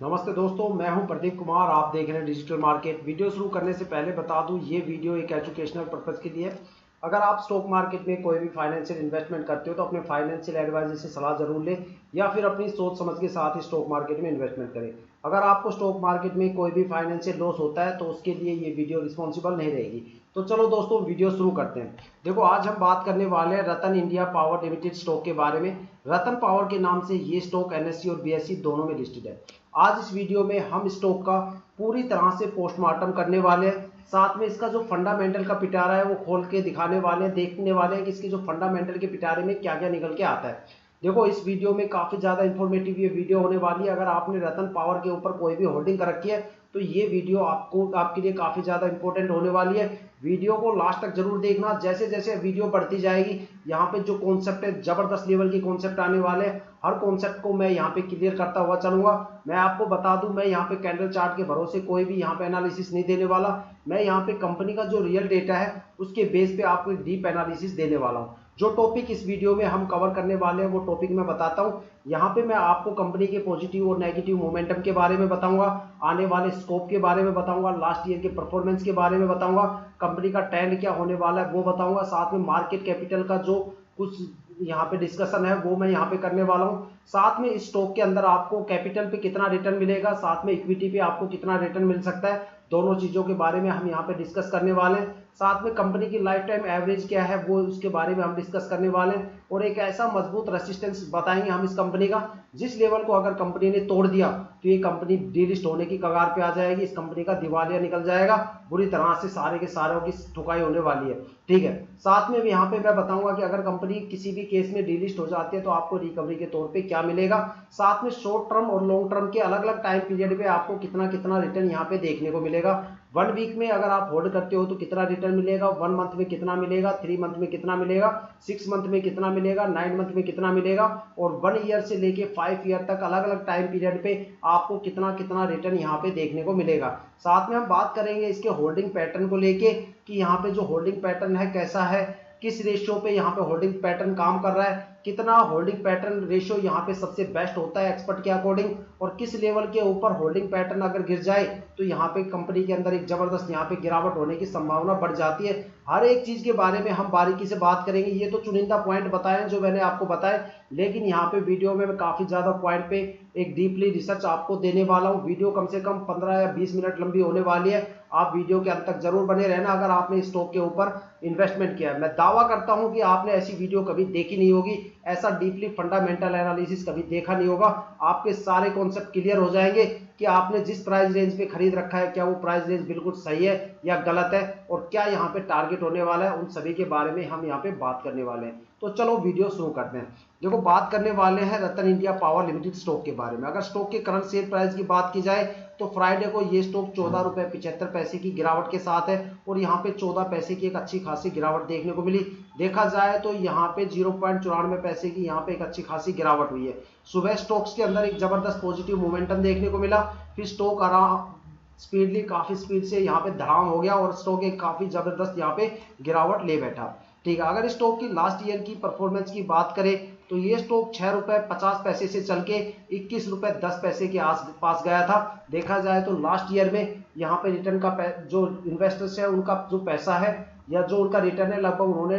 नमस्ते दोस्तों, मैं हूं प्रदीप कुमार। आप देख रहे हैं डिजिटल मार्केट। वीडियो शुरू करने से पहले बता दूं, ये वीडियो एक एजुकेशनल पर्पस के लिए है। अगर आप स्टॉक मार्केट में कोई भी फाइनेंशियल इन्वेस्टमेंट करते हो तो अपने फाइनेंशियल एडवाइजर से सलाह जरूर लें या फिर अपनी सोच समझ के साथ ही स्टॉक मार्केट में इन्वेस्टमेंट करें। अगर आपको स्टॉक मार्केट में कोई भी फाइनेंशियल लॉस होता है तो उसके लिए ये वीडियो रिस्पॉन्सिबल नहीं रहेगी। तो चलो दोस्तों, वीडियो शुरू करते हैं। देखो, आज हम बात करने वाले हैं रतन इंडिया पावर लिमिटेड स्टॉक के बारे में। रतन पावर के नाम से ये स्टॉक एनएससी और बीएसई दोनों में लिस्टेड है। आज इस वीडियो में हम स्टॉक का पूरी तरह से पोस्टमार्टम करने वाले हैं। साथ में इसका जो फंडामेंटल का पिटारा है वो खोल के दिखाने वाले हैं, देखने वाले हैं कि इसके जो फंडामेंटल के पिटारे में क्या क्या निकल के आता है। देखो, इस वीडियो में काफी ज्यादा इंफॉर्मेटिव ये वीडियो होने वाली है। अगर आपने रतन पावर के ऊपर कोई भी होल्डिंग कर रखी है तो ये वीडियो आपके लिए काफी ज्यादा इंपॉर्टेंट होने वाली है। वीडियो को लास्ट तक जरूर देखना। जैसे जैसे वीडियो बढ़ती जाएगी, यहाँ पे जो कॉन्सेप्ट है, जबरदस्त लेवल की कॉन्सेप्ट आने वाले हैं। हर कॉन्सेप्ट को मैं यहाँ पे क्लियर करता हुआ चलूंगा। मैं आपको बता दूं, मैं यहाँ पे कैंडल चार्ट के भरोसे कोई भी यहाँ पे एनालिसिस नहीं देने वाला। मैं यहाँ पे कंपनी का जो रियल डेटा है उसके बेस पे आपको डीप एनालिसिस देने वाला हूँ। जो टॉपिक इस वीडियो में हम कवर करने वाले हैं वो टॉपिक मैं बताता हूँ। यहाँ पे मैं आपको कंपनी के पॉजिटिव और नेगेटिव मोमेंटम के बारे में बताऊंगा, आने वाले स्कोप के बारे में बताऊंगा, लास्ट ईयर के परफॉर्मेंस के बारे में बताऊंगा, कंपनी का ट्रेंड क्या होने वाला है वो बताऊंगा। साथ में मार्केट कैपिटल का जो कुछ यहाँ पे डिस्कशन है वो मैं यहाँ पे करने वाला हूँ। साथ में इस स्टॉक के अंदर आपको कैपिटल पे कितना रिटर्न मिलेगा, साथ में इक्विटी पे आपको कितना रिटर्न मिल सकता है, दोनों चीजों के बारे में हम यहाँ पे डिस्कस करने वाले हैं। साथ में कंपनी की लाइफ टाइम एवरेज क्या है वो उसके बारे में हम डिस्कस करने वाले हैं। और एक ऐसा मजबूत रेसिस्टेंस बताएंगे हम इस कंपनी का, जिस लेवल को अगर कंपनी ने तोड़ दिया तो ये कंपनी डीलिस्ट होने की कगार पे आ जाएगी। इस कंपनी का दिवालिया निकल जाएगा, बुरी तरह से सारे के सारों की ठुकाई होने वाली है। ठीक है। साथ में यहाँ पे मैं बताऊंगा कि अगर कंपनी किसी भी केस में डीलिस्ट हो जाती है तो आपको रिकवरी के तौर पे क्या मिलेगा। साथ में शॉर्ट टर्म और लॉन्ग टर्म के अलग अलग टाइम पीरियड पे आपको कितना कितना रिटर्न यहाँ पे देखने को मिलेगा। 1 वीक में अगर आप होल्ड करते हो तो कितना रिटर्न मिलेगा, 1 मंथ में कितना मिलेगा, 3 मंथ में कितना मिलेगा, 6 मंथ में कितना मिलेगा, 9 मंथ में कितना मिलेगा, और 1 ईयर से लेके 5 ईयर तक अलग अलग टाइम पीरियड पे आपको कितना कितना रिटर्न यहाँ पे देखने को मिलेगा। साथ में हम बात करेंगे इसके होल्डिंग पैटर्न को लेके कि यहाँ पे जो होल्डिंग पैटर्न है कैसा है, किस रेशियो पे यहाँ पे होल्डिंग पैटर्न काम कर रहा है, कितना होल्डिंग पैटर्न रेशियो यहाँ पे सबसे बेस्ट होता है एक्सपर्ट के अकॉर्डिंग, और किस लेवल के ऊपर होल्डिंग पैटर्न अगर गिर जाए तो यहाँ पे कंपनी के अंदर एक जबरदस्त यहाँ पे गिरावट होने की संभावना बढ़ जाती है। हर एक चीज के बारे में हम बारीकी से बात करेंगे। ये तो चुनिंदा पॉइंट बताए जो मैंने आपको बताए, लेकिन यहाँ पे वीडियो में मैं काफी ज्यादा पॉइंट पे एक डीपली रिसर्च आपको देने वाला हूँ। वीडियो कम से कम 15 या 20 मिनट लंबी होने वाली है। आप वीडियो के अंत तक जरूर बने रहना अगर आपने स्टॉक के ऊपर इन्वेस्टमेंट किया है। मैं दावा करता हूं कि आपने ऐसी वीडियो कभी देखी नहीं होगी, ऐसा डीपली फंडामेंटल एनालिसिस कभी देखा नहीं होगा। आपके सारे कॉन्सेप्ट क्लियर हो जाएंगे कि आपने जिस प्राइस रेंज पे खरीद रखा है क्या वो प्राइस रेंज बिल्कुल सही है या गलत है, और क्या यहाँ पे टारगेट होने वाला है, उन सभी के बारे में हम यहाँ पे बात करने वाले हैं। तो चलो वीडियो शुरू करते हैं। देखो, बात करने वाले हैं रतन इंडिया पावर लिमिटेड स्टॉक के बारे में। अगर स्टॉक के करंट शेयर प्राइस की बात की जाए तो फ्राइडे को ये स्टॉक 14 रुपए 75 पैसे की गिरावट के साथ है, और यहाँ पे 14 पैसे की एक अच्छी खासी गिरावट देखने को मिली। देखा जाए तो यहाँ पे 0.94 पैसे की यहाँ पे एक अच्छी खासी गिरावट हुई है। सुबह स्टॉक्स के अंदर एक जबरदस्त पॉजिटिव मोमेंटम देखने को मिला, फिर स्टॉक आराम स्पीडली काफी स्पीड से यहाँ पे धड़ाम हो गया और स्टॉक एक काफी जबरदस्त यहाँ पे गिरावट ले बैठा। ठीक है। अगर स्टॉक की लास्ट ईयर की परफॉर्मेंस की बात करें तो ये स्टॉक 6 रुपए 50 पैसे से चल के 21 रुपए 10 पैसे के आसपास गया था। देखा जाए तो लास्ट ईयर में यहाँ पे रिटर्न का जो इन्वेस्टर्स है उनका जो पैसा है या जो उनका रिटर्न है, लगभग उन्होंने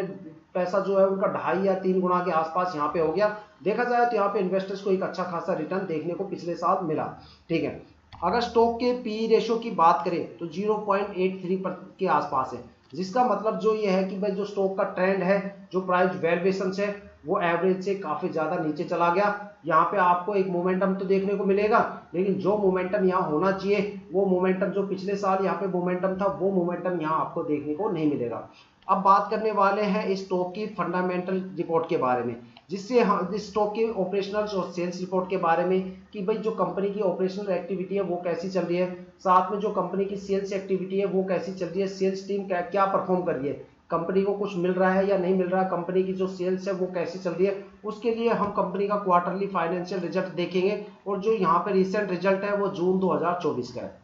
पैसा जो है उनका 2.5 या 3 गुना के आसपास यहाँ पे हो गया। देखा जाए तो यहाँ पे इन्वेस्टर्स को एक अच्छा खासा रिटर्न देखने को पिछले साल मिला। ठीक है। अगर स्टॉक के पी रेशियो की बात करें तो 0.83 के आसपास है, जिसका मतलब जो ये है कि भाई जो स्टॉक का ट्रेंड है, जो प्राइस वैल्यूएशन है वो एवरेज से काफी ज्यादा नीचे चला गया। यहाँ पे आपको एक मोमेंटम तो देखने को मिलेगा, लेकिन जो मोमेंटम यहाँ होना चाहिए वो मोमेंटम जो पिछले साल यहाँ पे मोमेंटम था वो मोमेंटम यहाँ आपको देखने को नहीं मिलेगा। अब बात करने वाले हैं इस स्टॉक की फंडामेंटल रिपोर्ट के बारे में, जिससे हम इस स्टॉक के ऑपरेशनल और सेल्स रिपोर्ट के बारे में कि भाई जो कंपनी की ऑपरेशनल एक्टिविटी है वो कैसी चल रही है, साथ में जो कंपनी की सेल्स एक्टिविटी है वो कैसी चल रही है, सेल्स टीम क्या परफॉर्म कर रही है, कंपनी को कुछ मिल रहा है या नहीं मिल रहा, कंपनी की जो सेल्स है वो कैसी चल रही है। उसके लिए हम कंपनी का क्वार्टरली फाइनेंशियल रिजल्ट देखेंगे, और जो यहाँ पे रिसेंट रिजल्ट है वो जून 2024 का है।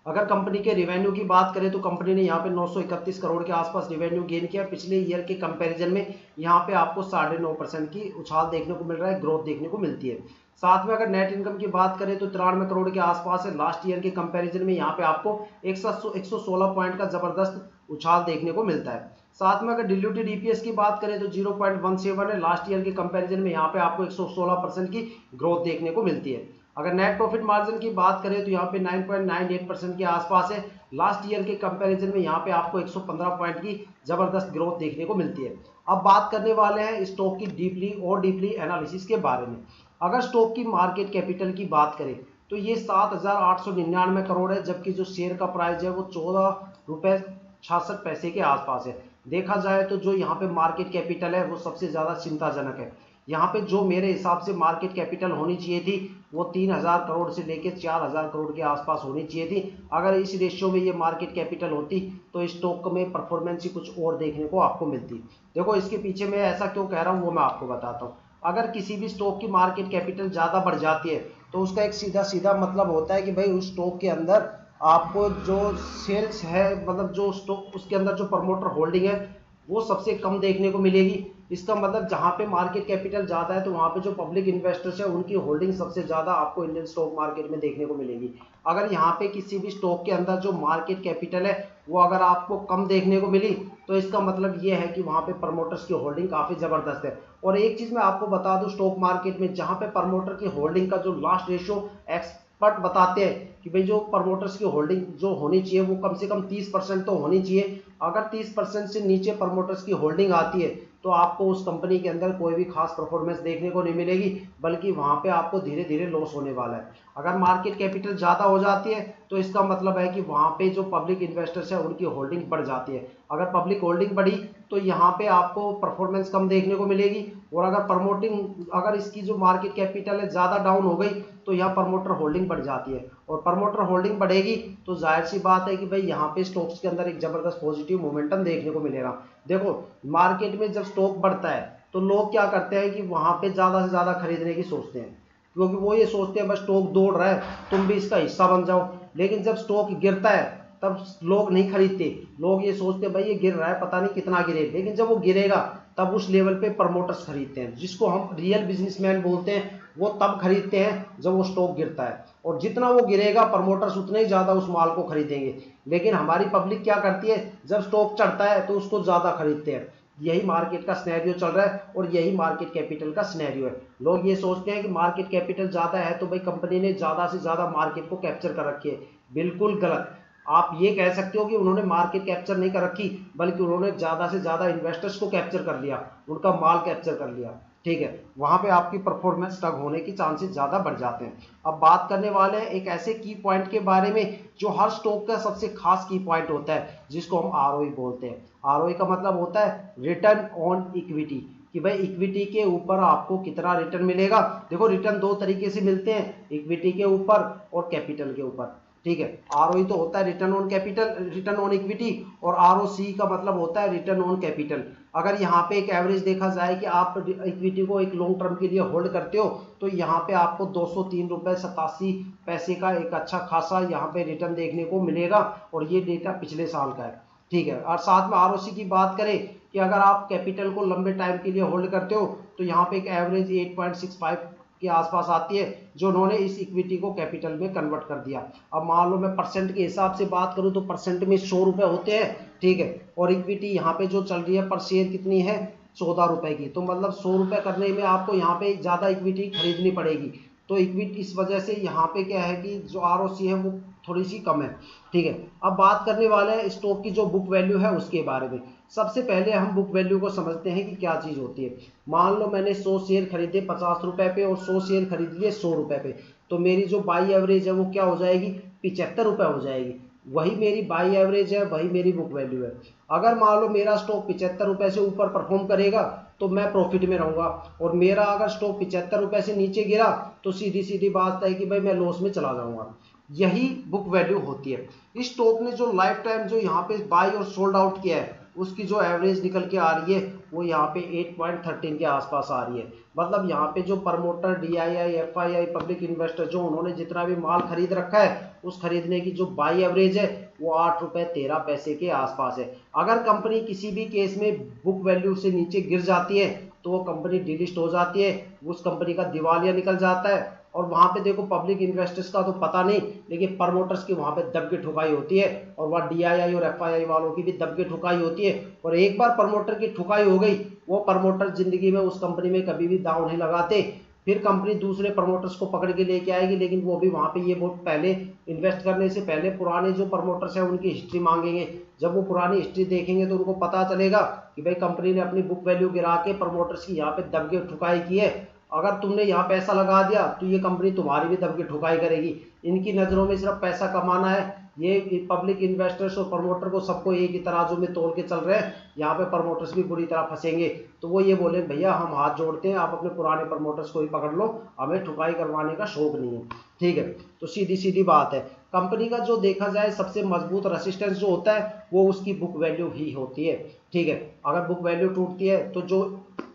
अगर कंपनी के रिवेन्यू की बात करें तो कंपनी ने यहाँ पे 931 करोड़ के आसपास रिवेन्यू गेन किया। पिछले ईयर के कंपैरिजन में यहाँ पे आपको 9.5% की उछाल देखने को मिल रहा है, ग्रोथ देखने को मिलती है। साथ में अगर नेट इनकम की बात करें तो 93 करोड़ के आसपास है। लास्ट ईयर के कंपैरिजन में यहाँ पे आपको 116 पॉइंट का जबरदस्त उछाल देखने को मिलता है। साथ में अगर डिल्यूटेड ईपीएस की बात करें तो 0.17 है। लास्ट ईयर के कंपैरिजन में यहाँ पे आपको 116% की ग्रोथ देखने को मिलती है। अगर नेट प्रॉफिट मार्जिन की बात करें तो यहाँ पे 9.98% के आसपास है। लास्ट ईयर के कंपैरिजन में यहाँ पे आपको 115 पॉइंट की जबरदस्त ग्रोथ देखने को मिलती है। अब बात करने वाले हैं स्टॉक की डीपली एनालिसिस के बारे में। अगर स्टॉक की मार्केट कैपिटल की बात करें तो ये 7,899 करोड़ है, जबकि जो शेयर का प्राइस है वो 14 रुपये 66 पैसे के आसपास है। देखा जाए तो जो यहाँ पे मार्केट कैपिटल है वो सबसे ज़्यादा चिंताजनक है। यहाँ पे जो मेरे हिसाब से मार्केट कैपिटल होनी चाहिए थी वो 3,000 करोड़ से लेकर 4,000 करोड़ के आसपास होनी चाहिए थी। अगर इस रेशियो में ये मार्केट कैपिटल होती तो इस स्टॉक में परफॉर्मेंस ही कुछ और देखने को आपको मिलती। देखो इसके पीछे मैं ऐसा क्यों कह रहा हूँ वो मैं आपको बताता हूँ। अगर किसी भी स्टॉक की मार्केट कैपिटल ज़्यादा बढ़ जाती है तो उसका एक सीधा मतलब होता है कि भाई उस स्टॉक के अंदर आपको जो सेल्स है, मतलब जो स्टॉक उसके अंदर जो प्रमोटर होल्डिंग है वो सबसे कम देखने को मिलेगी। इसका मतलब जहाँ पे मार्केट कैपिटल ज़्यादा है तो वहाँ पे जो पब्लिक इन्वेस्टर्स है उनकी होल्डिंग सबसे ज़्यादा आपको इंडियन स्टॉक मार्केट में देखने को मिलेगी। अगर यहाँ पे किसी भी स्टॉक के अंदर जो मार्केट कैपिटल है वो अगर आपको कम देखने को मिली तो इसका मतलब ये है कि वहाँ पे प्रमोटर्स की होल्डिंग काफ़ी ज़बरदस्त है। और एक चीज़ मैं आपको बता दूँ, स्टॉक मार्केट में जहाँ पे प्रमोटर की होल्डिंग का जो लास्ट रेशियो एक्सपर्ट बताते हैं कि भाई जो प्रमोटर्स की होल्डिंग जो होनी चाहिए वो कम से कम 30% तो होनी चाहिए। अगर 30% से नीचे प्रमोटर्स की होल्डिंग आती है तो आपको उस कंपनी के अंदर कोई भी खास परफॉर्मेंस देखने को नहीं मिलेगी, बल्कि वहां पे आपको धीरे धीरे लॉस होने वाला है। अगर मार्केट कैपिटल ज़्यादा हो जाती है तो इसका मतलब है कि वहां पे जो पब्लिक इन्वेस्टर्स है उनकी होल्डिंग बढ़ जाती है। अगर पब्लिक होल्डिंग बढ़ी तो यहाँ पे आपको परफॉर्मेंस कम देखने को मिलेगी। और अगर इसकी जो मार्केट कैपिटल है ज़्यादा डाउन हो गई तो यहाँ प्रमोटर होल्डिंग बढ़ जाती है। और प्रमोटर होल्डिंग बढ़ेगी तो जाहिर सी बात है कि भाई यहाँ पे स्टॉक्स के अंदर एक जबरदस्त पॉजिटिव मोमेंटम देखने को मिलेगा। देखो मार्केट में जब स्टॉक बढ़ता है तो लोग क्या करते हैं कि वहां पे ज्यादा से ज्यादा खरीदने की सोचते हैं, क्योंकि वो ये सोचते हैं बस स्टॉक दौड़ रहा है तुम भी इसका हिस्सा बन जाओ। लेकिन जब स्टॉक गिरता है तब लोग नहीं खरीदते, लोग ये सोचते हैं भाई ये गिर रहा है पता नहीं कितना गिरे। लेकिन जब वो गिरेगा तब उस लेवल पे प्रमोटर्स खरीदते हैं, जिसको हम रियल बिजनेसमैन बोलते हैं। वो तब खरीदते हैं जब वो स्टॉक गिरता है, और जितना वो गिरेगा प्रमोटर्स उतने ही ज़्यादा उस माल को खरीदेंगे। लेकिन हमारी पब्लिक क्या करती है, जब स्टॉक चढ़ता है तो उसको ज़्यादा खरीदते हैं। यही मार्केट का सिनेरियो चल रहा है और यही मार्केट कैपिटल का सिनेरियो है। लोग ये सोचते हैं कि मार्केट कैपिटल ज़्यादा है तो भाई कंपनी ने ज़्यादा से ज़्यादा मार्केट को कैप्चर कर रखी है। बिल्कुल गलत। आप ये कह सकते हो कि उन्होंने मार्केट कैप्चर नहीं कर रखी, बल्कि उन्होंने ज़्यादा से ज़्यादा इन्वेस्टर्स को कैप्चर कर लिया, उनका माल कैप्चर कर लिया। ठीक है, वहां पे आपकी परफॉर्मेंस स्टक होने की चांसेस ज़्यादा बढ़ जाते हैं। अब बात करने वाले हैं एक ऐसे की पॉइंट के बारे में जो हर स्टॉक का सबसे खास की पॉइंट होता है, जिसको हम आरओई बोलते हैं। आरओई का मतलब होता है रिटर्न ऑन इक्विटी, कि भाई इक्विटी के ऊपर आपको कितना रिटर्न मिलेगा। देखो रिटर्न दो तरीके से मिलते हैं, इक्विटी के ऊपर और कैपिटल के ऊपर। ठीक है, आरओई तो होता है return on capital, return on equity, और आरओसी का मतलब होता है रिटर्न ऑन कैपिटल। अगर यहाँ पे एक एवरेज देखा जाए कि आप इक्विटी को एक लॉन्ग टर्म के लिए होल्ड करते हो तो यहाँ पे आपको 203 रुपये 87 पैसे का एक अच्छा खासा यहाँ पे रिटर्न देखने को मिलेगा, और ये डेटा पिछले साल का है। ठीक है, और साथ में आरओसी की बात करें कि अगर आप कैपिटल को लंबे टाइम के लिए होल्ड करते हो तो यहाँ पे एक एवरेज 8.65 के आसपास आती है, जो उन्होंने इस इक्विटी को कैपिटल में कन्वर्ट कर दिया। अब मान लो मैं परसेंट के हिसाब से बात करूं तो परसेंट में 100 रुपये होते हैं। ठीक है, और इक्विटी यहाँ पे जो चल रही है पर शेयर कितनी है, 14 रुपए की। तो मतलब 100 रुपये करने में आपको यहाँ पे ज़्यादा इक्विटी खरीदनी पड़ेगी। तो इक्विटी इस वजह से यहाँ पे क्या है कि जो आरओसी है वो थोड़ी सी कम है। ठीक है, अब बात करने वाले हैं स्टॉक की जो बुक वैल्यू है उसके बारे में। सबसे पहले हम बुक वैल्यू को समझते हैं कि क्या चीज़ होती है। मान लो मैंने 100 शेयर खरीदे 50 रुपए पे और 100 शेयर खरीद लिए 100 रुपए पे, तो मेरी जो बाई एवरेज है वो क्या हो जाएगी, 75 रुपये हो जाएगी। वही मेरी बाई एवरेज है, वही मेरी बुक वैल्यू है। अगर मान लो मेरा स्टॉक 75 रुपये से ऊपर परफॉर्म करेगा तो मैं प्रॉफिट में रहूंगा, और मेरा अगर स्टॉक 75 रुपये से नीचे गिरा तो सीधी सीधी बात है कि भाई मैं लॉस में चला जाऊंगा। यही बुक वैल्यू होती है। इस स्टॉक ने जो लाइफ टाइम जो यहाँ पे बाई और सोल्ड आउट किया है उसकी जो एवरेज निकल के आ रही है वो यहाँ पे 8.13 के आसपास आ रही है। मतलब यहाँ पे जो promoter, DII, FII, public investor जो उन्होंने जितना भी माल खरीद रखा है उस खरीदने की जो बाई एवरेज है वो 8 रुपये 13 पैसे के आसपास है। अगर कंपनी किसी भी केस में बुक वैल्यू से नीचे गिर जाती है तो वो कंपनी डिलिस्ट हो जाती है, उस कंपनी का दिवालिया निकल जाता है। और वहां पे देखो पब्लिक इन्वेस्टर्स का तो पता नहीं, लेकिन प्रमोटर्स की वहां पे दब के ठुकाई होती है और वह DII और FII वालों की भी दब के ठुकाई होती है। और एक बार प्रमोटर की ठुकाई हो गई, वो प्रमोटर जिंदगी में उस कंपनी में कभी भी दांव नहीं लगाते। फिर कंपनी दूसरे प्रमोटर्स को पकड़ के लेके आएगी, लेकिन वो भी वहां पे ये बहुत पहले इन्वेस्ट करने से पहले पुराने जो प्रमोटर्स हैं उनकी हिस्ट्री मांगेंगे। जब वो पुरानी हिस्ट्री देखेंगे तो उनको पता चलेगा कि भाई कंपनी ने अपनी बुक वैल्यू गिरा के प्रमोटर्स की यहाँ पे दब के ठुकाई की है। अगर तुमने यहाँ पैसा लगा दिया तो ये कंपनी तुम्हारी भी दब के ठुकाई करेगी। इनकी नज़रों में सिर्फ पैसा कमाना है। ये पब्लिक इन्वेस्टर्स और प्रमोटर को सबको एक ही तराजू में तोल के चल रहे हैं। यहाँ पे प्रमोटर्स भी बुरी तरह फंसेंगे। तो वो ये बोले भैया हम हाथ जोड़ते हैं, आप अपने पुराने प्रमोटर्स को ही पकड़ लो, हमें ठुकाई करवाने का शौक नहीं है। ठीक है, तो सीधी सीधी बात है। कंपनी का जो देखा जाए सबसे मजबूत रेसिस्टेंस जो होता है वो उसकी बुक वैल्यू ही होती है। ठीक है, अगर बुक वैल्यू टूटती है तो जो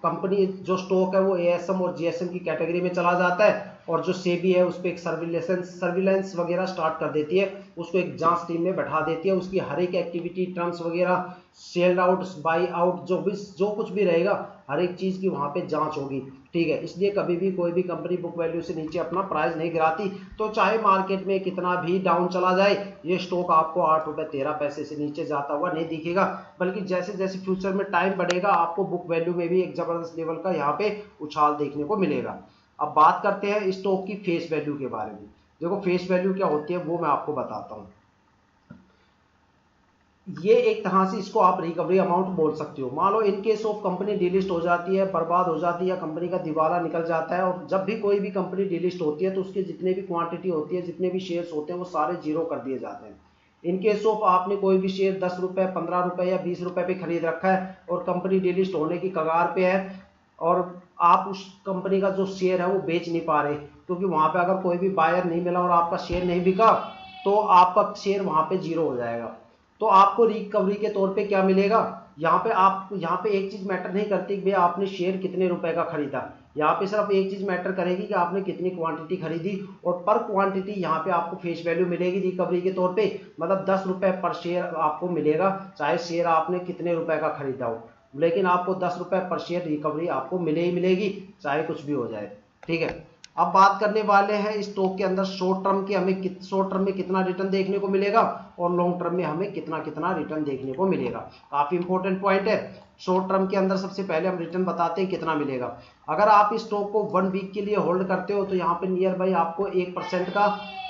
कंपनी जो स्टॉक है वो ASM और GSM की कैटेगरी में चला जाता है और जो सेबी है उस पर एक सर्विलेंस वगैरह स्टार्ट कर देती है, उसको एक जांच टीम में बैठा देती है। उसकी हर एक एक्टिविटी, टर्म्स वगैरह, सेल आउट, बाई आउट, जो कुछ भी रहेगा हर एक चीज़ की वहाँ पे जांच होगी। ठीक है, इसलिए कभी भी कोई भी कंपनी बुक वैल्यू से नीचे अपना प्राइस नहीं गिराती। तो चाहे मार्केट में कितना भी डाउन चला जाए, ये स्टॉक आपको 8 रुपये 13 पैसे से नीचे जाता हुआ नहीं दिखेगा, बल्कि जैसे जैसे फ्यूचर में टाइम बढ़ेगा आपको बुक वैल्यू में भी एक जबरदस्त लेवल का यहाँ पे उछाल देखने को मिलेगा। अब बात करते हैं स्टॉक की फेस वैल्यू के बारे में। देखो फेस वैल्यू क्या होती है वो मैं आपको बताता हूँ। ये एक तरह से इसको आप रिकवरी अमाउंट बोल सकते हो। मान लो in case of company delist हो जाती है, बर्बाद हो जाती है या कंपनी का दिवाला निकल जाता है, और जब भी कोई भी कंपनी डिलिस्ट होती है तो उसके जितने भी क्वांटिटी होती है, जितने भी शेयर्स होते हैं वो सारे जीरो कर दिए जाते हैं। इन केस ऑफ आपने कोई भी शेयर 10 रुपये 15 रुपये या 20 रुपये पे खरीद रखा है और कंपनी डिलिस्ट होने की कगार पे है और आप उस कंपनी का जो शेयर है वो बेच नहीं पा रहे क्योंकि वहां पे अगर कोई भी बायर नहीं मिला और आपका शेयर नहीं बिका तो आपका शेयर वहां पे जीरो हो जाएगा। तो आपको रिकवरी के तौर पे क्या मिलेगा, यहाँ पे एक चीज मैटर नहीं करती कि भैया आपने शेयर कितने रुपए का खरीदा। यहाँ पे सिर्फ एक चीज मैटर करेगी कि आपने कितनी क्वांटिटी खरीदी और पर क्वांटिटी यहाँ पे आपको फेस वैल्यू मिलेगी रिकवरी के तौर पे। मतलब 10 रुपए पर शेयर आपको मिलेगा, चाहे शेयर आपने कितने रुपए का खरीदा हो, लेकिन आपको 10 रुपए पर शेयर रिकवरी आपको मिले ही मिलेगी, चाहे कुछ भी हो जाए। ठीक है, अब बात करने वाले हैं स्टॉक के अंदर शॉर्ट टर्म के हमें शॉर्ट टर्म में कितना रिटर्न देखने को मिलेगा और लॉन्ग टर्म में हमें कितना कितना रिटर्न देखने को मिलेगा। काफी इंपॉर्टेंट पॉइंट है। शॉर्ट टर्म के अंदर सबसे पहले हम रिटर्न बताते हैं कितना मिलेगा। अगर आप इस स्टॉक को 1 वीक के लिए होल्ड करते हो तो यहाँ पे नियर बाई आपको 1% का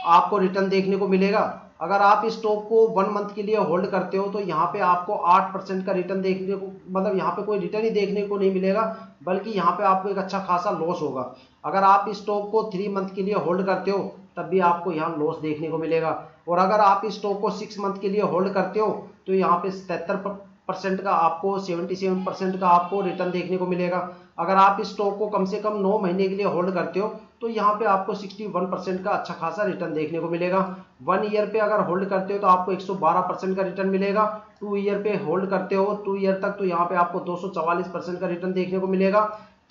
आपको रिटर्न देखने को मिलेगा। अगर आप इस स्टॉक को 1 मंथ के लिए होल्ड करते हो तो यहाँ पे आपको 8% का रिटर्न देखने को, मतलब यहाँ पे कोई रिटर्न ही देखने को नहीं मिलेगा, बल्कि यहाँ पे आपको एक अच्छा खासा लॉस होगा। अगर आप इस स्टॉक को 3 मंथ के लिए होल्ड करते हो तब भी आपको यहाँ लॉस देखने को मिलेगा, और अगर आप इस स्टॉक को 6 मंथ के लिए होल्ड करते हो तो यहाँ पे 77% का आपको 77% का आपको रिटर्न देखने को मिलेगा। अगर आप इस स्टॉक को कम से कम 9 महीने के लिए होल्ड करते हो तो यहाँ पे आपको 61% का अच्छा खासा रिटर्न देखने को मिलेगा। 1 ईयर पे अगर होल्ड करते हो तो आपको 112% का रिटर्न मिलेगा। 2 ईयर पे होल्ड करते हो 2 ईयर तक तो यहाँ पे आपको 244% का रिटर्न देखने को मिलेगा।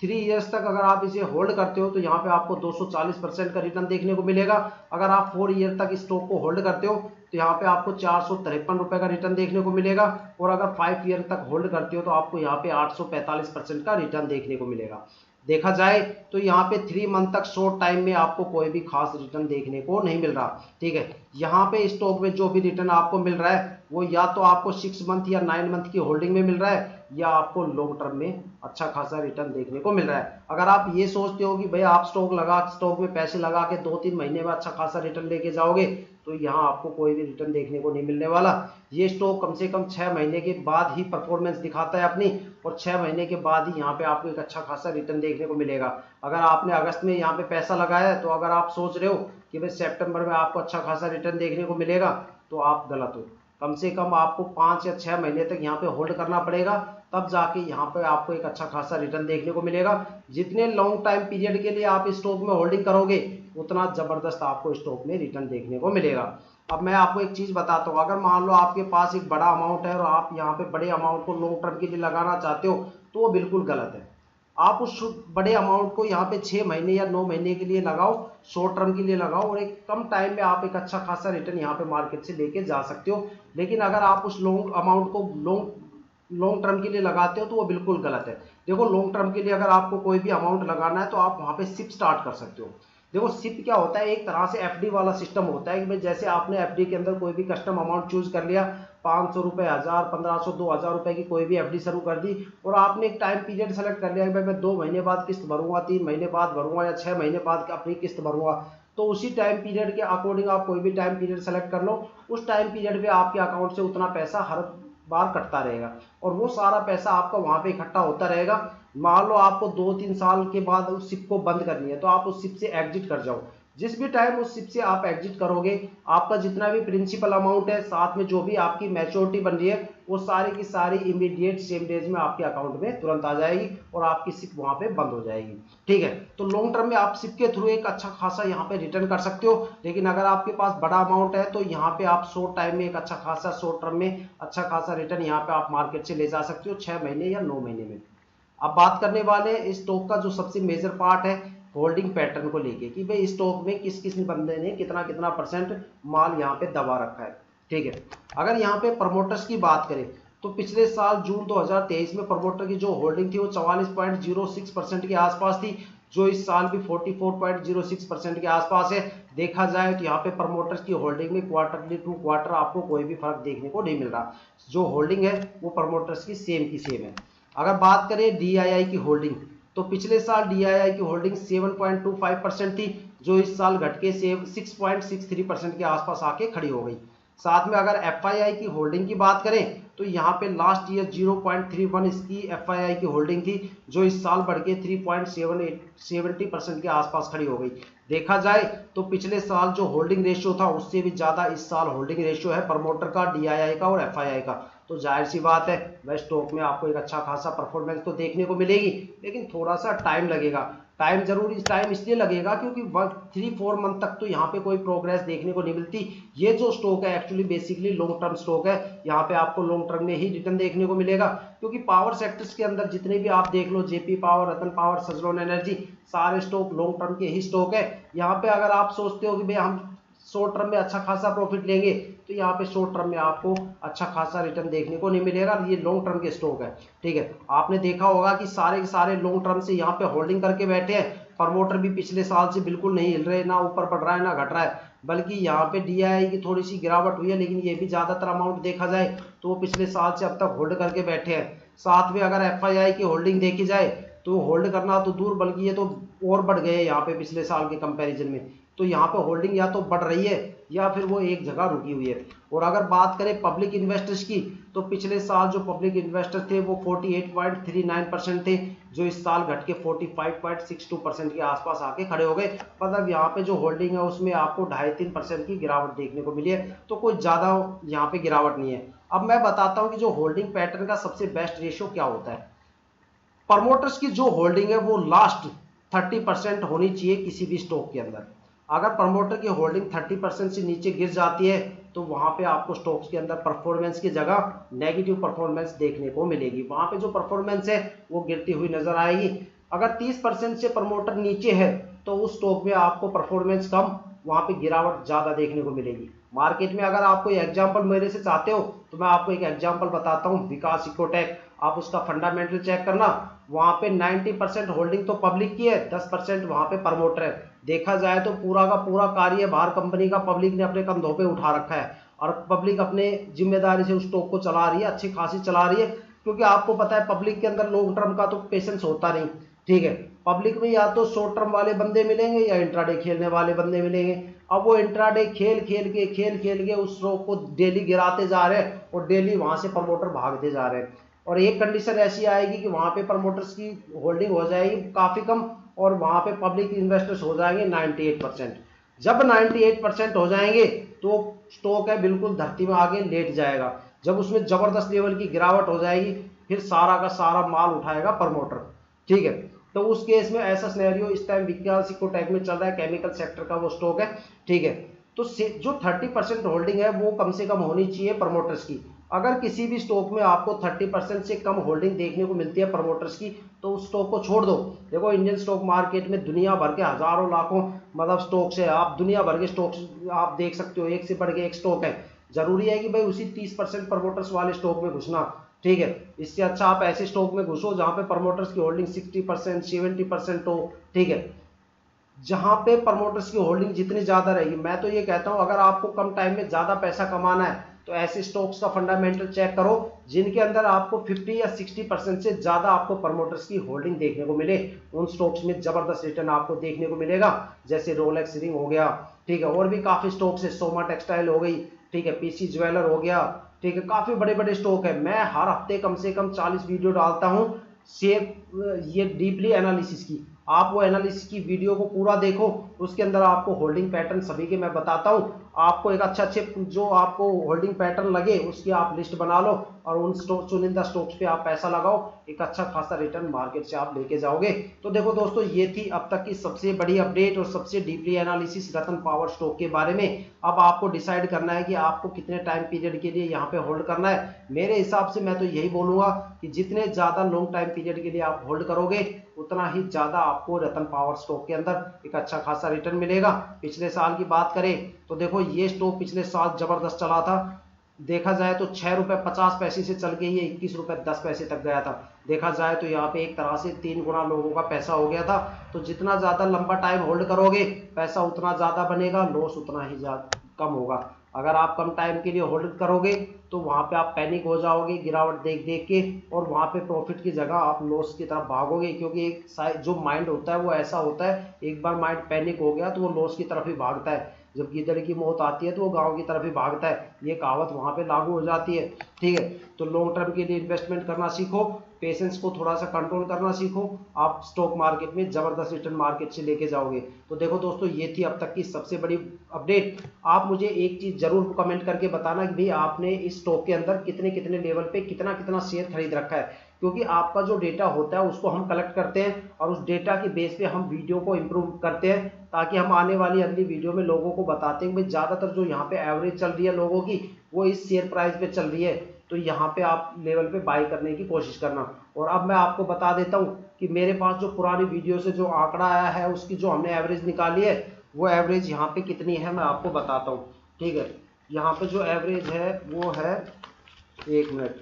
3 ईयर्स तक अगर आप इसे होल्ड करते हो तो यहाँ पे आपको 240% का रिटर्न देखने को मिलेगा। अगर आप 4 ईयर तक इस स्टॉक को होल्ड करते हो तो यहाँ पे आपको 453 रुपए का रिटर्न देखने को मिलेगा, और अगर 5 ईयर तक होल्ड करते हो तो आपको यहाँ पे 845% का रिटर्न देखने को मिलेगा। देखा जाए तो यहाँ पे 3 मंथ तक शॉर्ट टाइम में आपको कोई भी खास रिटर्न देखने को नहीं मिल रहा। ठीक है, यहाँ पे स्टॉक में जो भी रिटर्न आपको मिल रहा है वो या तो आपको 6 मंथ या 9 मंथ की होल्डिंग में मिल रहा है या आपको लॉन्ग टर्म में अच्छा खासा रिटर्न देखने को मिल रहा है। अगर आप ये सोचते हो कि भाई आप स्टॉक में पैसे लगा के 2-3 महीने में अच्छा खासा रिटर्न लेके जाओगे तो यहाँ आपको कोई भी रिटर्न देखने को नहीं मिलने वाला। ये स्टॉक कम से कम 6 महीने के बाद ही परफॉर्मेंस दिखाता है अपनी, और 6 महीने के बाद ही यहाँ पे आपको एक अच्छा खासा रिटर्न देखने को मिलेगा। अगर आपने अगस्त में यहाँ पे पैसा लगाया है तो अगर आप सोच रहे हो कि भाई सितंबर में आपको अच्छा खासा रिटर्न देखने को मिलेगा तो आप गलत हो। कम से कम आपको 5 या 6 महीने तक यहाँ पे होल्ड करना पड़ेगा, तब जाके यहाँ पे आपको एक अच्छा खासा रिटर्न देखने को मिलेगा। जितने लॉन्ग टाइम पीरियड के लिए आप स्टॉक में होल्डिंग करोगे उतना जबरदस्त आपको स्टॉक में रिटर्न देखने को मिलेगा। अब मैं आपको एक चीज बताता हूँ, अगर मान लो आपके पास एक बड़ा अमाउंट है और आप यहाँ पे बड़े अमाउंट को लॉन्ग टर्म के लिए लगाना चाहते हो तो वो बिल्कुल गलत है। आप उस बड़े अमाउंट को यहाँ पे 6 महीने या 9 महीने के लिए लगाओ, शॉर्ट टर्म के लिए लगाओ, और एक कम टाइम में आप एक अच्छा खासा रिटर्न यहाँ पे मार्केट से लेके जा सकते हो। लेकिन अगर आप उस लॉन्ग अमाउंट को लॉन्ग टर्म के लिए लगाते हो तो वो बिल्कुल गलत है। देखो, लॉन्ग टर्म के लिए अगर आपको कोई भी अमाउंट लगाना है तो आप वहाँ पे सिप स्टार्ट कर सकते हो। देखो, सिप क्या होता है, एक तरह से एफडी वाला सिस्टम होता है कि भाई जैसे आपने एफडी के अंदर कोई भी कस्टम अमाउंट चूज कर लिया, 500 रुपये, 1000, 1500, 2000 रुपये की कोई भी एफडी शुरू कर दी, और आपने एक टाइम पीरियड सेलेक्ट कर लिया कि भाई मैं 2 महीने बाद किस्त भरूंगा, 3 महीने बाद भरूंगा, या 6 महीने बाद अपनी किस्त भरूंगा। तो उसी टाइम पीरियड के अकॉर्डिंग आप कोई भी टाइम पीरियड सेलेक्ट कर लो, उस टाइम पीरियड पे आपके अकाउंट से उतना पैसा हर बार कटता रहेगा, और वो सारा पैसा आपका वहां पे इकट्ठा होता रहेगा। मान लो आपको 2-3 साल के बाद उस सिप को बंद करनी है, तो आप उस सिप से एग्जिट कर जाओ। जिस भी टाइम उस सिप से आप एग्जिट करोगे, आपका जितना भी प्रिंसिपल अमाउंट है, साथ में जो भी आपकी मैच्योरिटी बन रही है, वो सारी की सारी इमीडिएट सेम डेज में आपके अकाउंट में तुरंत आ जाएगी, और आपकी सिप वहां पे बंद हो जाएगी। ठीक है, तो लॉन्ग टर्म में आप सिप के थ्रू एक अच्छा खासा यहाँ पे रिटर्न कर सकते हो। लेकिन अगर आपके पास बड़ा अमाउंट है तो यहाँ पे आप शॉर्ट टाइम में एक अच्छा खासा, शॉर्ट टर्म में अच्छा खासा रिटर्न यहाँ पे आप मार्केट से ले जा सकते हो 6 महीने या 9 महीने में। अब बात करने वाले हैं स्टॉक का जो सबसे मेजर पार्ट है, होल्डिंग पैटर्न को लेके, कि भाई स्टॉक में किस किस बंदे ने कितना कितना परसेंट माल यहाँ पे दबा रखा है। ठीक है, अगर यहाँ पे प्रमोटर्स की बात करें तो पिछले साल जून 2023 में प्रमोटर की जो होल्डिंग थी वो 44.06% के आसपास थी, जो इस साल भी 44.06% के आसपास है। देखा जाए तो यहाँ पे प्रमोटर्स की होल्डिंग में क्वार्टरली टू क्वार्टर आपको कोई भी फर्क देखने को नहीं मिल रहा, जो होल्डिंग है वो प्रमोटर्स की सेम है। अगर बात करें डीआईआई की होल्डिंग, तो पिछले साल डीआईआई की होल्डिंग 7.25% थी, जो इस साल घट के 6.63% के आसपास आके खड़ी हो गई। साथ में अगर एफआईआई की होल्डिंग की बात करें तो यहाँ पे लास्ट ईयर 0.31 इसकी एफआईआई की होल्डिंग थी, जो इस साल बढ़ के 3.70% के आसपास खड़ी हो गई। देखा जाए तो पिछले साल जो होल्डिंग रेशियो था उससे भी ज्यादा इस साल होल्डिंग रेशियो है प्रमोटर का, डीआईआई का और एफआईआई का। तो जाहिर सी बात है वह स्टॉक में आपको एक अच्छा खासा परफॉर्मेंस तो देखने को मिलेगी, लेकिन थोड़ा सा टाइम लगेगा। टाइम इसलिए लगेगा क्योंकि 3-4 मंथ तक तो यहाँ पे कोई प्रोग्रेस देखने को नहीं मिलती। ये जो स्टॉक है actually basically long term stock है, यहाँ पे आपको लॉन्ग टर्म में ही रिटर्न देखने को मिलेगा। क्योंकि पावर सेक्टर्स के अंदर जितने भी आप देख लो, जेपी पावर, रतन पावर, सजलोन एनर्जी, सारे स्टॉक लॉन्ग टर्म के ही स्टॉक है। यहाँ पे अगर आप सोचते हो कि भाई हम शॉर्ट टर्म में अच्छा खासा प्रॉफिट लेंगे, तो यहाँ पे शॉर्ट टर्म में आपको अच्छा खासा रिटर्न देखने को नहीं मिलेगा। ये लॉन्ग टर्म के स्टॉक है। ठीक है, आपने देखा होगा कि सारे के सारे लॉन्ग टर्म से यहाँ पे होल्डिंग करके बैठे हैं। प्रमोटर भी पिछले साल से बिल्कुल नहीं हिल रहे, ना ऊपर बढ़ रहा है ना घट रहा है, बल्कि यहाँ पे डीआईआई की थोड़ी सी गिरावट हुई है, लेकिन ये भी ज्यादातर अमाउंट देखा जाए तो वो पिछले साल से अब तक होल्ड करके बैठे हैं। साथ में अगर एफआईआई की होल्डिंग देखी जाए तो होल्ड करना तो दूर, बल्कि ये तो और बढ़ गए यहाँ पे पिछले साल के कंपैरिजन में। तो यहाँ पे होल्डिंग या तो बढ़ रही है या फिर वो एक जगह रुकी हुई है। और अगर बात करें पब्लिक इन्वेस्टर्स की, तो पिछले साल जो पब्लिक इन्वेस्टर थे वो 48.39% थे, जो इस साल घट के 45.62% के आसपास आके खड़े हो गए। मतलब यहाँ पे जो होल्डिंग है उसमें आपको 2.5-3% की गिरावट देखने को मिली है, तो कोई ज्यादा यहाँ पे गिरावट नहीं है। अब मैं बताता हूँ कि जो होल्डिंग पैटर्न का सबसे बेस्ट रेशियो क्या होता है। प्रमोटर्स की जो होल्डिंग है वो लास्ट 30% होनी चाहिए किसी भी स्टॉक के अंदर। अगर प्रमोटर की होल्डिंग 30% से नीचे गिर जाती है तो वहां पे आपको स्टॉक्स के अंदर परफॉर्मेंस की जगह नेगेटिव परफॉर्मेंस देखने को मिलेगी, वहां पे जो परफॉर्मेंस है वो गिरती हुई नजर आएगी। अगर 30% से प्रमोटर नीचे है तो उस स्टॉक में आपको परफॉर्मेंस कम, वहां पे गिरावट ज्यादा देखने को मिलेगी। मार्केट में अगर आप कोई एग्जांपल मेरे से चाहते हो तो मैं आपको एक एग्जांपल बताता हूं, विकास इकोटेक। आप उसका फंडामेंटल चेक करना, वहां पे 90% होल्डिंग तो पब्लिक की है, 10% वहां पे प्रमोटर है। देखा जाए तो पूरा का पूरा कार्य बाहर कंपनी का पब्लिक ने अपने कंधों पे उठा रखा है, और पब्लिक अपने जिम्मेदारी से उस स्टॉक को चला रही है, अच्छी खासी चला रही है। क्योंकि आपको पता है पब्लिक के अंदर लॉन्ग टर्म का तो पेशेंस होता नहीं। ठीक है, पब्लिक में या तो शॉर्ट टर्म वाले बंदे मिलेंगे या इंट्राडे खेलने वाले बंदे मिलेंगे। अब वो इंट्राडे खेल खेल के उस स्टॉक को डेली गिराते जा रहे हैं, और डेली वहां से प्रमोटर भागते जा रहे हैं। और एक कंडीशन ऐसी आएगी कि वहां पे प्रमोटर्स की होल्डिंग हो जाएगी काफी कम, और वहां पे पब्लिक इन्वेस्टर्स हो जाएंगे 98%। जब 98% हो जाएंगे तो स्टॉक है बिल्कुल धरती में आगे लेट जाएगा। जब उसमें जबरदस्त लेवल की गिरावट हो जाएगी फिर सारा का सारा माल उठाएगा प्रमोटर। ठीक है, तो उस केस में ऐसा सिनेरियो इस टाइम विकास इकोटेक में चल रहा है, केमिकल सेक्टर का वो स्टॉक है। ठीक है, तो जो 30% होल्डिंग है वो कम से कम होनी चाहिए प्रमोटर्स की। अगर किसी भी स्टॉक में आपको 30% से कम होल्डिंग देखने को मिलती है प्रमोटर्स की, तो उस स्टॉक को छोड़ दो। देखो इंडियन स्टॉक मार्केट में दुनिया भर के हजारों लाखों मतलब स्टॉक्स है, आप दुनिया भर के स्टॉक्स आप देख सकते हो, एक से बढ़ के एक स्टॉक है। जरूरी है कि भाई उसी 30% प्रमोटर्स वाले स्टॉक में घुसना, ठीक है। इससे अच्छा आप ऐसे स्टॉक में घुसो जहां पे प्रमोटर्स की होल्डिंग 60% 70% हो, ठीक है। जहां पे प्रमोटर्स की होल्डिंग जितनी ज्यादा रहेगी, मैं तो ये कहता हूं अगर आपको कम टाइम में ज्यादा पैसा कमाना है तो ऐसे स्टॉक्स का फंडामेंटल चेक करो जिनके अंदर आपको 50 या 60% से ज्यादा आपको प्रमोटर्स की होल्डिंग देखने को मिले। उन स्टॉक्स में जबरदस्त रिटर्न आपको देखने को मिलेगा, जैसे रोलेक्स रिंग हो गया, ठीक है, और भी काफी स्टॉक्स है, सोमा टेक्सटाइल हो गई, ठीक है, पीसी ज्वेलर हो गया, ठीक है, काफी बड़े बड़े स्टॉक है। मैं हर हफ्ते कम से कम 40 वीडियो डालता हूं शेयर ये डीपली एनालिसिस की। आप वो एनालिसिस की वीडियो को पूरा देखो, उसके अंदर आपको होल्डिंग पैटर्न सभी के मैं बताता हूं। आपको एक अच्छे जो आपको होल्डिंग पैटर्न लगे उसकी आप लिस्ट बना लो और उन चुनिंदा स्टॉक्स पे आप पैसा लगाओ, एक अच्छा खासा रिटर्न मार्केट से आप लेके जाओगे। तो देखो दोस्तों, ये थी अब तक की सबसे बड़ी अपडेट और सबसे डीपली एनालिसिस रतन पावर स्टॉक के बारे में। अब आपको डिसाइड करना है कि आपको कितने टाइम पीरियड के लिए यहाँ पे होल्ड करना है। मेरे हिसाब से मैं तो यही बोलूंगा कि जितने ज्यादा लॉन्ग टाइम पीरियड के लिए आप होल्ड करोगे उतना ही ज्यादा आपको रतन पावर स्टॉक के अंदर एक अच्छा खासा रिटर्न मिलेगा। पिछले साल की बात करें तो देखो ये स्टॉक पिछले साल जबरदस्त चला था। देखा जाए तो 6 रुपए 50 पैसे से चल के ये 21 रुपए 10 पैसे तक गया था। देखा जाए तो यहाँ पे एक तरह से 3 गुना लोगों का पैसा हो गया था। तो जितना ज्यादा लंबा टाइम होल्ड करोगे पैसा उतना ज्यादा बनेगा, लॉस उतना ही ज्यादा कम होगा। अगर आप कम टाइम के लिए होल्ड करोगे तो वहां पे आप पैनिक हो जाओगे गिरावट देख देख के, और वहां पे प्रॉफिट की जगह आप लॉस की तरफ भागोगे, क्योंकि एक जो माइंड होता है वो ऐसा होता है, एक बार माइंड पैनिक हो गया तो वो लॉस की तरफ ही भागता है। जब गिद्दड़ की मौत आती है तो वो गांव की तरफ ही भागता है, ये कहावत वहां पे लागू हो जाती है, ठीक है। तो लॉन्ग टर्म के लिए इन्वेस्टमेंट करना सीखो, पेशेंस को थोड़ा सा कंट्रोल करना सीखो, आप स्टॉक मार्केट में जबरदस्त रिटर्न मार्केट से लेके जाओगे। तो देखो दोस्तों, ये थी अब तक की सबसे बड़ी अपडेट। आप मुझे एक चीज जरूर कमेंट करके बताना कि भाई आपने इस स्टॉक के अंदर कितने कितने लेवल पे कितना कितना शेयर खरीद रखा है, क्योंकि आपका जो डेटा होता है उसको हम कलेक्ट करते हैं और उस डेटा के बेस पे हम वीडियो को इंप्रूव करते हैं, ताकि हम आने वाली अगली वीडियो में लोगों को बताते हैं कि भाई ज्यादातर जो यहाँ पे एवरेज चल रही है लोगों की वो इस शेयर प्राइस पे चल रही है, तो यहाँ पे आप लेवल पे बाई करने की कोशिश करना। और अब मैं आपको बता देता हूँ कि मेरे पास जो पुरानी वीडियो से जो आंकड़ा आया है उसकी जो हमने एवरेज निकाली है वो एवरेज यहाँ पे कितनी है मैं आपको बताता हूँ, ठीक है। यहाँ पे जो एवरेज है वो है, एक मिनट,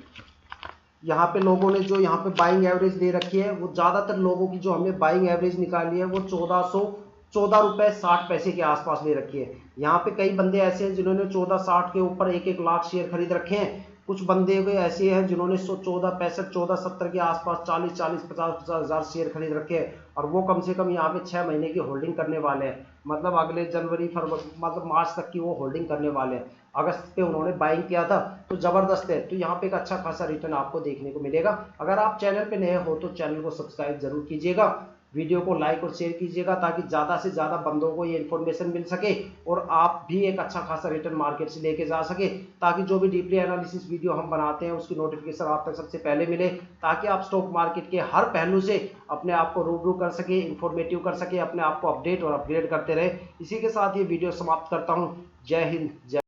यहाँ पे लोगों ने जो यहाँ पे बाइंग एवरेज दे रखी है वो ज्यादातर लोगों की जो हमने बाइंग एवरेज निकाली है वो 1414 रुपए 60 पैसे के आसपास ले रखी है। यहाँ पे कई बंदे ऐसे हैं जिन्होंने 1460 के ऊपर 1-1 लाख शेयर खरीद रखे हैं। कुछ बंदे भी ऐसे हैं जिन्होंने 1465 1470 के आसपास 40-40 50-50 हजार शेयर खरीद रखे हैं, और वो कम से कम यहाँ पे 6 महीने की होल्डिंग करने वाले हैं, मतलब अगले जनवरी फरवरी मतलब मार्च तक की वो होल्डिंग करने वाले हैं। अगस्त पे उन्होंने बाइंग किया था, तो जबरदस्त है। तो यहाँ पे एक अच्छा खासा रिटर्न आपको देखने को मिलेगा। अगर आप चैनल पे नए हो तो चैनल को सब्सक्राइब जरूर कीजिएगा, वीडियो को लाइक और शेयर कीजिएगा ताकि ज्यादा से ज्यादा बंदों को ये इन्फॉर्मेशन मिल सके और आप भी एक अच्छा खासा रिटर्न मार्केट से लेके जा सके, ताकि जो भी डीपली एनालिसिस वीडियो हम बनाते हैं उसकी नोटिफिकेशन आप तक सबसे पहले मिले, ताकि आप स्टॉक मार्केट के हर पहलू से अपने आप को रूबरू कर सके, इंफॉर्मेटिव कर सके, अपने आप को अपडेट और अपग्रेड करते रहे। इसी के साथ ये वीडियो समाप्त करता हूँ। जय हिंद, जय